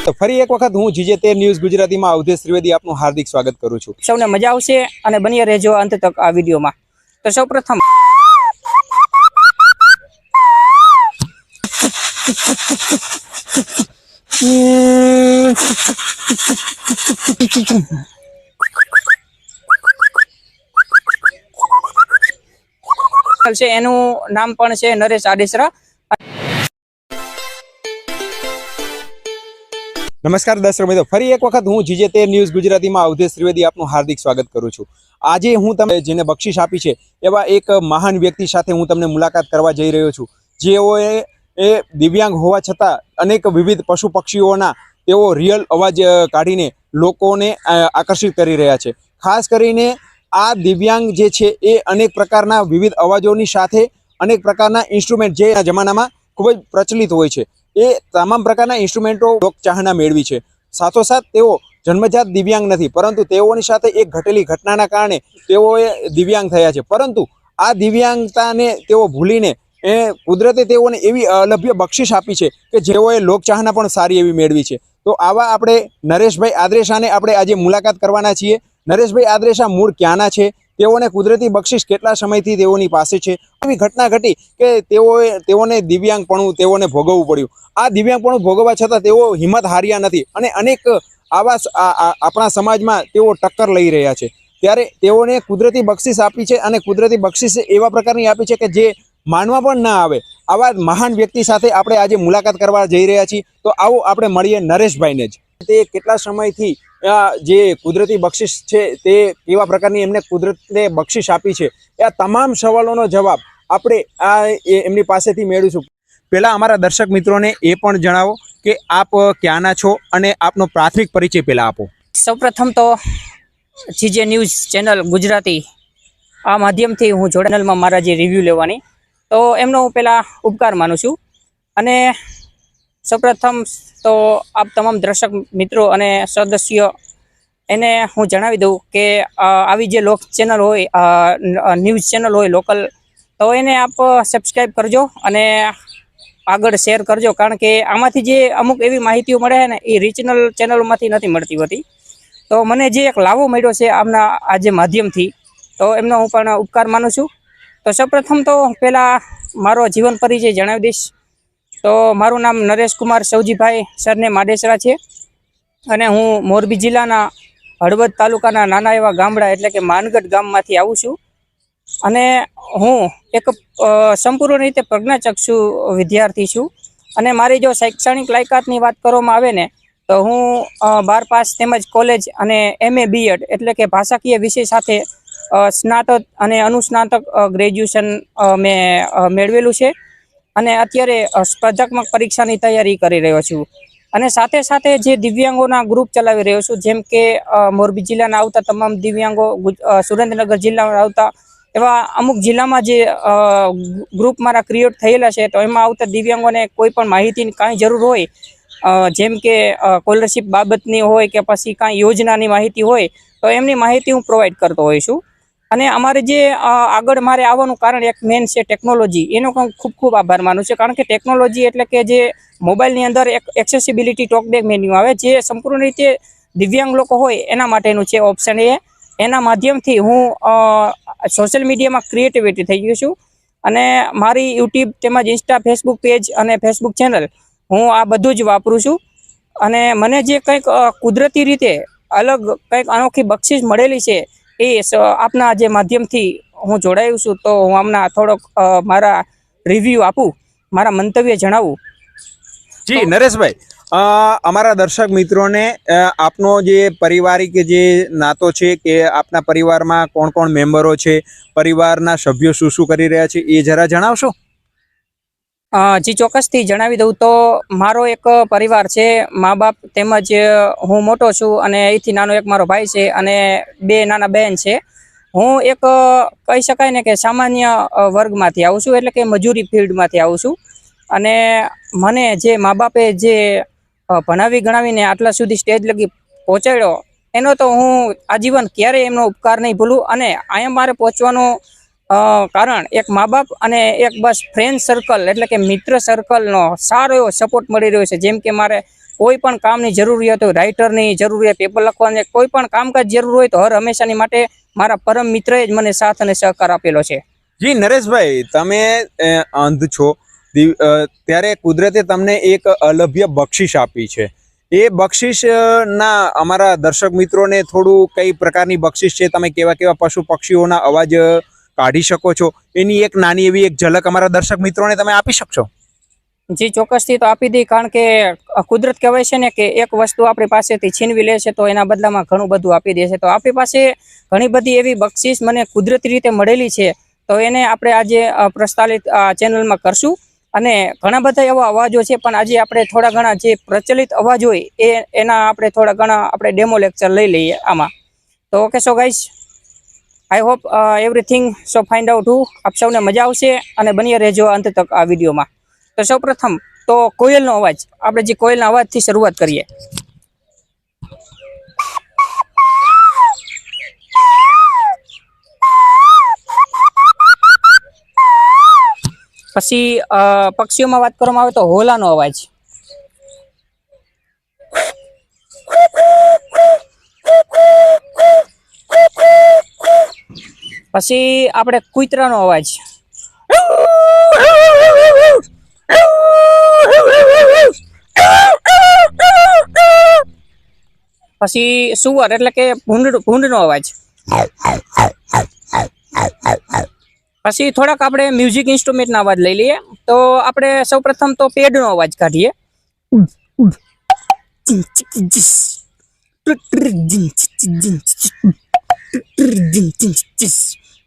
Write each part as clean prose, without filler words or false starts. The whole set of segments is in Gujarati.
તો ફરી એક વખત હું GJ13 ન્યૂઝ ગુજરાતીમાં અવધેશ ત્રિવેદી આપનું હાર્દિક સ્વાગત કરું છું। સૌને મજા આવશે અને બન્યા રહેજો અંત તક આ વિડીયોમાં। તો સૌપ્રથમ છે એનું નામ પણ છે નરેશ આડેસરા। નમસ્કાર દર્શક મિત્રો, ફરી એક વખત હું GJ13 ન્યૂઝ ગુજરાતીમાં અવધેશ ત્રિવેદી આપનું હાર્દિક સ્વાગત કરું છું। આજે હું તમને જેને બક્ષિસ આપી છે એવા એક મહાન વ્યક્તિ સાથે હું તમને મુલાકાત કરવા જઈ રહ્યો છું, જેઓએ દિવ્યાંગ હોવા છતાં અનેક વિવિધ પશુ પક્ષીઓના તેઓ રિયલ અવાજ કાઢીને લોકોને આકર્ષિત કરી રહ્યા છે। ખાસ કરીને આ દિવ્યાંગ જે છે એ અનેક પ્રકારના વિવિધ અવાજોની સાથે અનેક પ્રકારના ઇન્સ્ટ્રુમેન્ટ જે આ જમાનામાં ખૂબ જ પ્રચલિત હોય છે એ તમામ પ્રકારના ઇન્સ્ટ્રુમેન્ટો લોકચાહના મેળવી છે। સાથોસાથ તેઓ જન્મજાત દિવ્યાંગ નથી, પરંતુ તેઓની સાથે એક ઘટેલી ઘટનાના કારણે તેઓએ દિવ્યાંગ થયા છે। પરંતુ આ દિવ્યાંગતાને તેઓ ભૂલીને કુદરતે તેઓને એવી અલભ્ય બક્ષિસ આપી છે કે જેઓએ લોકચાહના પણ સારી એવી મેળવી છે। તો આવા આપણે નરેશભાઈ આદરેસાને આપણે આજે મુલાકાત કરવાના છીએ। નરેશભાઈ આદરેસા મૂળ ક્યાંના છે, તેઓને કુદરતી બક્ષિસ કેટલા સમયથી તેઓની પાસે છે, એવી ઘટના ઘટી કે તેઓને દિવ્યાંગપણું તેઓને ભોગવવું પડ્યું। આ દિવ્યાંગપણું ભોગવવા છતાં તેઓ હિંમત હાર્યા નથી અને અનેક આવા આપણા સમાજમાં તેઓ ટક્કર લઈ રહ્યા છે। ત્યારે તેઓને કુદરતી બક્ષિસ આપી છે અને કુદરતી બક્ષિસ એવા પ્રકારની આપી છે કે જે માનવા પણ ના આવે। આવા મહાન વ્યક્તિ સાથે આપણે આજે મુલાકાત કરવા જઈ રહ્યા છીએ। તો આવો આપણે મળીએ નરેશભાઈને જ। તે કેટલા સમયથી જે કુદરતી બક્ષિસ છે તે કેવા પ્રકારની એમને કુદરતે બક્ષિસ આપી છે, આ તમામ સવાલોનો જવાબ આપણે એમની પાસેથી મેળવીશું। પહેલા અમારા દર્શક મિત્રોને એ પણ જણાવો કે આપ ક્યાંના છો અને આપનો પ્રાથમિક પરિચય પહેલા આપો। સૌપ્રથમ તો GJ ન્યૂઝ ચેનલ ગુજરાતી આ માધ્યમથી હું જોડાયેલમાં મારા જે રિવ્યૂ લેવાની, તો એમનો હું પહેલાં ઉપકાર માનું છું। અને સૌપ્રથમ તો આપ તમામ દર્શક મિત્રો અને સદસ્યો એને હું જણાવી દઉં કે આવી જે લોક ચેનલ હોય, ન્યૂઝ ચેનલ હોય લોકલ, તો એને આપ સબસ્ક્રાઈબ કરજો અને આગળ શેર કરજો, કારણ કે આમાંથી જે અમુક એવી માહિતીઓ મળે છે ને એ રિજનલ ચેનલોમાંથી નથી મળતી હોતી। તો મને જે એક લાવો મળ્યો છે આમના આ જે માધ્યમથી, તો એમનો હું પણ ઉપકાર માનું છું। તો સૌપ્રથમ તો પહેલાં મારો જીવન પરિચય જણાવી દઈશ। તો મારું નામ નરેશ કુમાર સૌજીભાઈ સરનેમ આડેસરા છે અને હું મોરબી જિલ્લાના હળવદ તાલુકાના નાના એવા ગામડા એટલે કે માનગઢ ગામમાંથી આવું છું। અને હું એક સંપૂર્ણ રીતે પ્રજ્ઞાચક્ષુ વિદ્યાર્થી છું। અને મારી જો શૈક્ષણિક લાયકાતની વાત કરવામાં આવે ને, તો હું 12 પાસ તેમજ કોલેજ અને MA BEd એટલે કે ભાષાકીય વિષય સાથે સ્નાતક અને અનુસ્નાતક ગ્રેજ્યુએશન મેં મેળવેલું છે અને અત્યારે સ્પર્ધાત્મક પરીક્ષાની તૈયારી કરી રહ્યો છું। અને સાથે સાથે જે દિવ્યાંગોના ગ્રુપ ચલાવી રહ્યો છું, જેમ કે મોરબી જિલ્લાના આવતા તમામ દિવ્યાંગો, સુરેન્દ્રનગર જિલ્લામાં આવતા એવા અમુક જિલ્લામાં જે ગ્રુપ મારા ક્રિએટ થયેલા છે, તો એમાં આવતા દિવ્યાંગોને કોઈ પણ માહિતીની કાંઈ જરૂર હોય, જેમ કે સ્કોલરશિપ બાબતની હોય કે પછી કાંઈ યોજનાની માહિતી હોય, તો એમની માહિતી હું પ્રોવાઈડ કરતો હોઉં છું। અને અમારે જે આગળ મારે આવવાનું કારણ એક મેન છે ટેકનોલોજી, એનો પણ ખૂબ ખૂબ આભાર માનું છું, કારણ કે ટેકનોલોજી એટલે કે જે મોબાઈલની અંદર એક એક્સેસિબિલિટી ટોકબેક મેન્યુ આવે, જે સંપૂર્ણ રીતે દિવ્યાંગ લોકો હોય એના માટેનું છે ઓપ્શન એના માધ્યમથી હું સોશિયલ મીડિયામાં ક્રિએટિવિટી થઈ ગયું છું। અને મારી યુટ્યુબ તેમજ ઇન્સ્ટા, ફેસબુક પેજ અને ફેસબુક ચેનલ હું આ બધું જ વાપરું છું। અને મને જે કંઈક કુદરતી રીતે અલગ કંઈક અનોખી બક્ષિસ મળેલી છે એ આપના જે માધ્યમથી હું જોડાયું છું। તો હું આમના થોડોક મારા રિવ્યૂ આપું, મારા મંતવ્ય જણાવું। જી નરેશભાઈ, અમારા દર્શક મિત્રોને આપનો જે પારિવારિક જે નાતો છે કે આપના પરિવારમાં કોણ કોણ મેમ્બરો છે, પરિવારના સભ્યો શું શું કરી રહ્યા છે, એ જરા જણાવશો? જી ચોક્કસથી જણાવી દઉં તો મારો એક પરિવાર છે, મા બાપ તેમજ હું મોટો છું અને અહીંથી નાનો એક મારો ભાઈ છે અને 2 નાના બહેન છે। હું એક કહી શકાય ને કે સામાન્ય વર્ગમાંથી આવું છું, એટલે કે મજૂરી ફિલ્ડમાંથી આવું છું। અને મને જે મા બાપે જે ભણાવી ગણાવીને આટલા સુધી સ્ટેજ લગી પહોંચાડ્યો, એનો તો હું આજીવન ક્યારેય એમનો ઉપકાર નહીં ભૂલું। અને અહીંયા મારે પહોંચવાનું કારણ એક મા બાપ અને એક બસ ફ્રેન્ડ સર્કલ એટલે કે મિત્ર સર્કલનો સારો એવો સપોર્ટ મળી રહ્યો છે। જેમ કે મારે કોઈ પણ કામની જરૂરિયાત હોય, રાઇટરની જરૂરિયાત, પેપર લખવાની, કોઈ પણ કામકાજ જરૂર હોય તો હર હંમેશાની માટે મારા પરમ મિત્રએ જ મને સાથ અને સહકાર આપેલો છે. જી નરેશભાઈ, તમે અંધ છો, ત્યારે કુદરતે તમને એક અલભ્ય બક્ષિસ આપી છે. એ બક્ષિસ ના અમારા દર્શક મિત્રોને થોડું કઈ પ્રકારની બક્ષિસ છે, તમે કેવા કેવા પશુ પક્ષીઓના અવાજ કાઢી શકો છો, એની એક નાની એવી એક ઝલક અમારા દર્શક મિત્રોને તમે આપી શકશો? જી ચોક્કસથી તો આપી દઈ, કારણ કે કુદરત કહેવાય છે ને કે એક વસ્તુ આપણી પાસેથી છીનવી લે છે તો એના બદલામાં ઘણું બધું આપી દે છે. તો આપણી પાસે ઘણી બધી એવી બક્ષિસ મને કુદરતી રીતે મળેલી છે, તો એને આપણે આજે પ્રસ્તાવિત ચેનલમાં કરશું. અને ઘણા બધા એવા અવાજો છે, પણ આજે આપણે થોડા ઘણા જે પ્રચલિત અવાજ હોય એના આપણે થોડા ઘણા આપણે ડેમો લેક્ચર લઈ લઈએ આમાં. તો okay so guys, I hope everything so find out હું આપ સૌને મજા આવશે અને બની રહેજો અંત તક આ વિડીયોમાં. તો સૌપ્રથમ તો કોયલનો અવાજ, આપણે જે કોયલના અવાજથી શરૂઆત કરીએ. પછી પક્ષીઓમાં વાત કરવામાં આવે તો હોલાનો અવાજ. પછી આપણે કૂતરાનો અવાજ. પછી સુવર એટલે કે ભૂંડનો અવાજ. પછી થોડાક આપણે મ્યુઝિક ઇન્સ્ટ્રુમેન્ટના અવાજ લઈ લઈએ. તો આપણે સૌપ્રથમ તો પેડનો અવાજ કાઢીએ.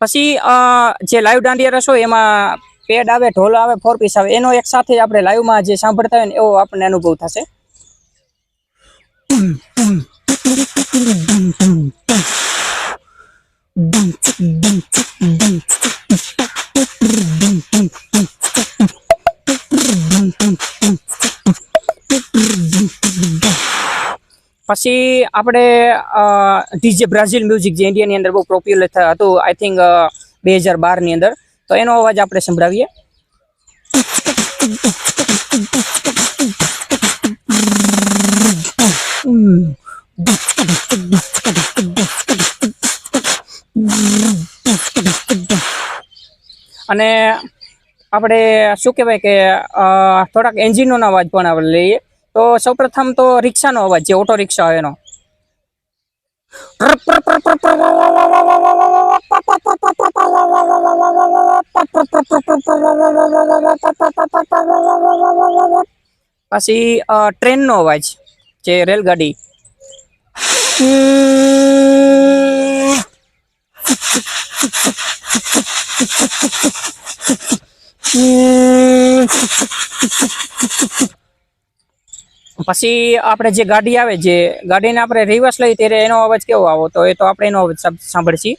પછી જે લાઈવ દાંડિયા રસ હોય એમાં પેડ આવે, ઢોલ આવે, 4 પીસ આવે, એનો એક સાથે આપણે લાઈવમાં જે સાંભળતા હોય ને એવો આપણને અનુભવ થશે. પછી આપણે ડીજે બ્રાઝિલ મ્યુઝિક જે ઇન્ડિયાની અંદર બહુ પોપ્યુલર હતું, આઈ થિંક 2012 ની અંદર, તો એનો અવાજ આપણે સંભળાવીએ. અને આપણે શું કહેવાય કે થોડાક એન્જિનનો અવાજ પણ આપણે લઈએ. તો સૌપ્રથમ તો રિક્ષાનો અવાજ, જે ઓટો રિક્ષા હોય એનો. પછી ટ્રેનનો અવાજ, જે રેલગાડી. પછી આપણે જે ગાડી આવે, જે ગાડીને આપણે રિવર્સ લઈએ ત્યારે એનો અવાજ કેવો આવો, તો એ તો આપણે એનો અવાજ સાંભળીએ.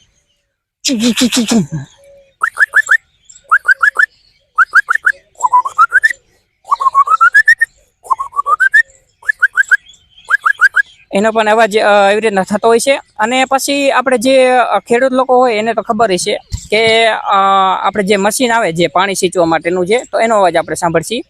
એનો પણ અવાજ એવી રીતના થતો હોય છે. અને પછી આપણે જે ખેડૂત લોકો હોય એને તો ખબર છે કે આપણે જે મશીન આવે જે પાણી સિંચવા માટેનું છે, તો એનો અવાજ આપણે સાંભળીએ.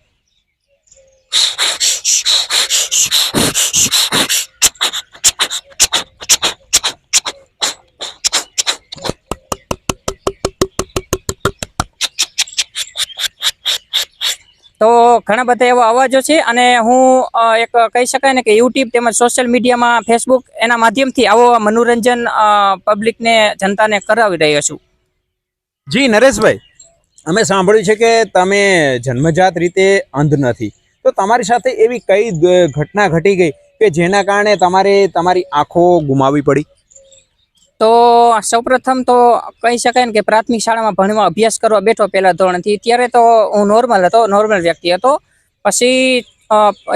તો ઘણા બધા એવા અવાજો છે, અને હું એક કહી શકાય ને કે યુટ્યુબ તેમજ સોશિયલ મીડિયામાં, ફેસબુક, એના માધ્યમથી આવો મનોરંજન પબ્લિકને, જનતાને કરાવી રહ્યો છું. જી નરેશભાઈ, અમે સાંભળ્યું છે કે તમે જન્મજાત રીતે અંધ નથી, તો તમારી સાથે એવી કઈ ઘટના ઘટી ગઈ કે જેના કારણે તમારે તમારી આંખો ગુમાવવી પડી? તો સૌપ્રથમ તો કહી શકાય ને કે પ્રાથમિક શાળામાં ભણવા અભ્યાસ કરવા બેઠો પહેલા ધોરણથી, ત્યારે તો હું નોર્મલ વ્યક્તિ હતો. પછી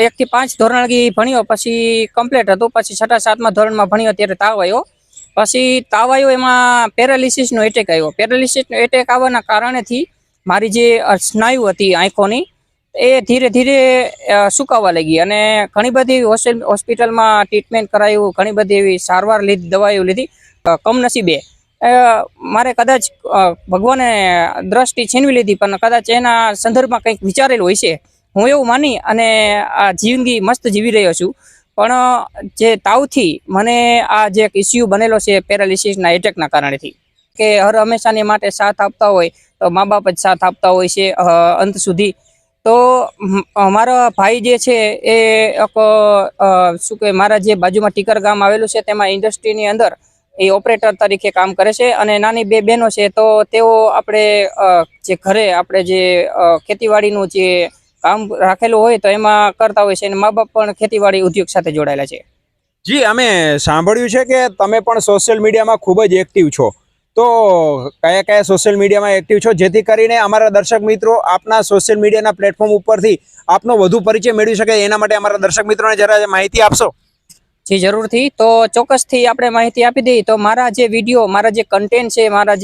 1 થી 5 ધોરણ લગી ભણ્યો, પછી કમ્પ્લીટ હતું. પછી 6, 7મા ધોરણમાં ભણ્યો ત્યારે તાવ આવ્યો. પછી તાવ આવ્યો, એમાં પેરાલિસિસનો એટેક આવ્યો. પેરાલિસિસનો એટેક આવવાના કારણેથી મારી જે સ્નાયુ હતી આંખોની, એ ધીરે ધીરે સુકાવા લાગી. અને ઘણી બધી હોસ્પિટલમાં ટ્રીટમેન્ટ કરાયું, ઘણી બધી એવી સારવાર લીધી, દવાઈઓ લીધી. કમનસીબે મારે કદાચ ભગવાને દ્રષ્ટિ છીનવી લીધી, પણ કદાચ એના સંદર્ભમાં કંઈક વિચારેલું હોય છે. હું એવું માની અને આ જિંદગી મસ્ત જીવી રહ્યો છું. પણ જે તાવથી મને આ જે એક ઇસ્યુ બનેલો છે પેરાલિસિસના એટેકના કારણેથી, કે હર હંમેશાની માટે સાથ આપતા હોય તો મા બાપ જ સાથ આપતા હોય છે અંત સુધી. તો મારા ભાઈ જે છે એ એક શું કે મારા જે બાજુમાં ટીકર ગામ આવેલું છે તેમાં ઇન્ડસ્ટ્રીની અંદર એ ઓપરેટર તરીકે કામ કરે છે. અને નાની બે બહેનો છે તો તેઓ આપણે જે ઘરે આપણે જે ખેતીવાડીનું જે કામ રાખેલું હોય તો એમાં કરતા હોય છે, અને મા બાપ પણ ખેતીવાડી ઉદ્યોગ સાથે જોડાયેલા છે. જી, અમે સાંભળ્યું છે કે તમે પણ સોશિયલ મીડિયામાં ખૂબ જ એક્ટિવ છો. તો કયા કયા સોશિયલ મીડિયામાં એક્ટિવ છો, જેથી કરીને અમારા દર્શક મિત્રો આપના સોશિયલ મીડિયાના પ્લેટફોર્મ ઉપરથી આપનો વધુ પરિચય મેળવી શકે, એના માટે અમારા દર્શક મિત્રોને જરા માહિતી આપશો? જી જરૂરથી. તો ચોક્કસથી આપણે માહિતી આપી દઈએ તો મારા જે વિડીયો, મારા જે કન્ટેન્ટ છે, મારા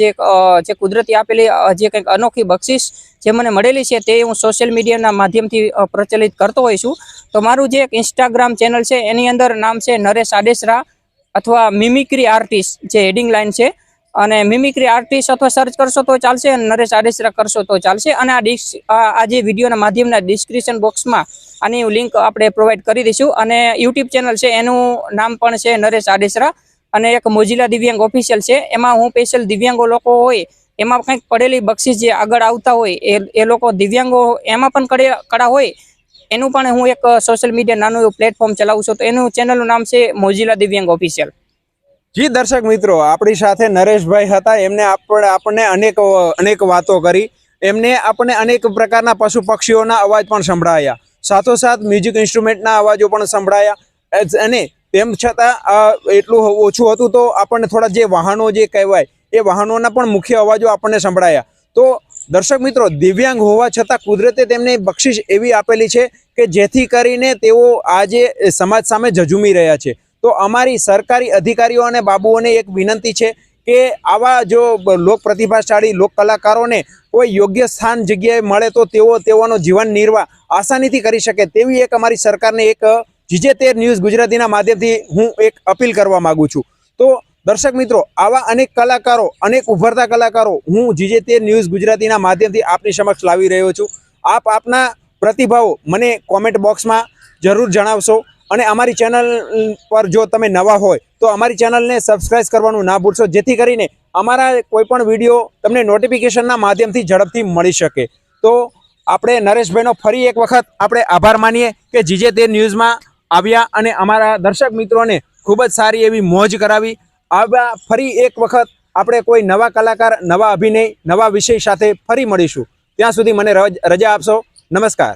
જે કુદરતી આપેલી જે કંઈક અનોખી બક્ષિસ જે મને મળેલી છે તે હું સોશિયલ મીડિયાના માધ્યમથી પ્રચલિત કરતો હોઈ છું. તો મારું જે એક ઇન્સ્ટાગ્રામ ચેનલ છે એની અંદર નામ છે નરેશ આડેસરા અથવા મિમિક્રી આર્ટિસ્ટ, જે હેડિંગ લાઇન છે. અને મિમિક્રી આર્ટિસ્ટ અથવા સર્ચ કરશો તો ચાલશે, અને નરેશ આડેસરા કરશો તો ચાલશે. અને આ જે વિડીયોના માધ્યમના ડિસ્ક્રિપ્શન બોક્સમાં આની લિંક આપણે પ્રોવાઈડ કરી દઈશું. અને યુટ્યુબ ચેનલ છે એનું નામ પણ છે નરેશ આડેસરા. અને એક મોજીલા દિવ્યાંગ ઓફિશિયલ છે, એમાં હું સ્પેશિયલ દિવ્યાંગો લોકો હોય એમાં કંઈક પડેલી બક્ષિસ જે આગળ આવતા હોય એ લોકો દિવ્યાંગો એમાં પણ કળા હોય એનું પણ હું એક સોશિયલ મીડિયા નાનું એવું પ્લેટફોર્મ ચલાવું છું. તો એનું ચેનલનું નામ છે મોજીલા દિવ્યાંગ ઓફિશિયલ. જી દર્શક મિત્રો, આપણી સાથે નરેશભાઈ હતા. એમને આપણને અનેક વાતો કરી. એમને આપણને અનેક પ્રકારના પશુ પક્ષીઓના અવાજ પણ સંભળાયા, સાથોસાથ મ્યુઝિક ઇન્સ્ટ્રુમેન્ટના અવાજો પણ સંભળાયા. અને તેમ છતાં એટલું ઓછું હતું તો આપણને થોડા જે વાહનો જે કહેવાય એ વાહનોના પણ મુખ્ય અવાજો આપણને સંભળાયા. તો દર્શક મિત્રો, દિવ્યાંગ હોવા છતાં કુદરતે તેમને બક્ષિસ એવી આપેલી છે કે જેથી કરીને તેઓ આજે સમાજ સામે ઝઝૂમી રહ્યા છે. તો અમારી સરકારી અધિકારીઓ અને બાબુઓને એક વિનંતી છે કે આવા જો લોક પ્રતિભાશાળી લોક કલાકારોને કોઈ યોગ્ય સ્થાન જગ્યાએ મળે તો તેઓનો જીવન નિર્વાહ આસાનીથી કરી શકે, તેવી એક અમારી સરકારને એક GJ13 ન્યૂઝ ગુજરાતીના માધ્યમથી હું એક અપીલ કરવા માગું છું. તો દર્શક મિત્રો, આવા અનેક કલાકારો, અનેક ઉભરતા કલાકારો હું GJ13 ન્યૂઝ ગુજરાતીના માધ્યમથી આપની સમક્ષ લાવી રહ્યો છું. આપ આપના પ્રતિભાવો મને કોમેન્ટ બોક્સમાં જરૂર જણાવશો. અને અમારી ચેનલ પર જો તમે નવા હોય તો અમારી ચેનલને સબસ્ક્રાઇબ કરવાનું ના ભૂલશો, જેથી કરીને અમારા કોઈ પણ વિડીયો તમને નોટિફિકેશનના માધ્યમથી ઝડપથી મળી શકે. તો આપણે નરેશભાઈનો ફરી એક વખત આપણે આભાર માનીએ કે GJ13 ન્યૂઝમાં આવ્યા અને અમારા દર્શક મિત્રોને ખૂબ જ સારી એવી મોજ કરાવી. આવા ફરી એક વખત આપણે કોઈ નવા કલાકાર, નવા અભિનય, નવા વિષય સાથે ફરી મળીશું. ત્યાં સુધી મને રજા આપશો. નમસ્કાર.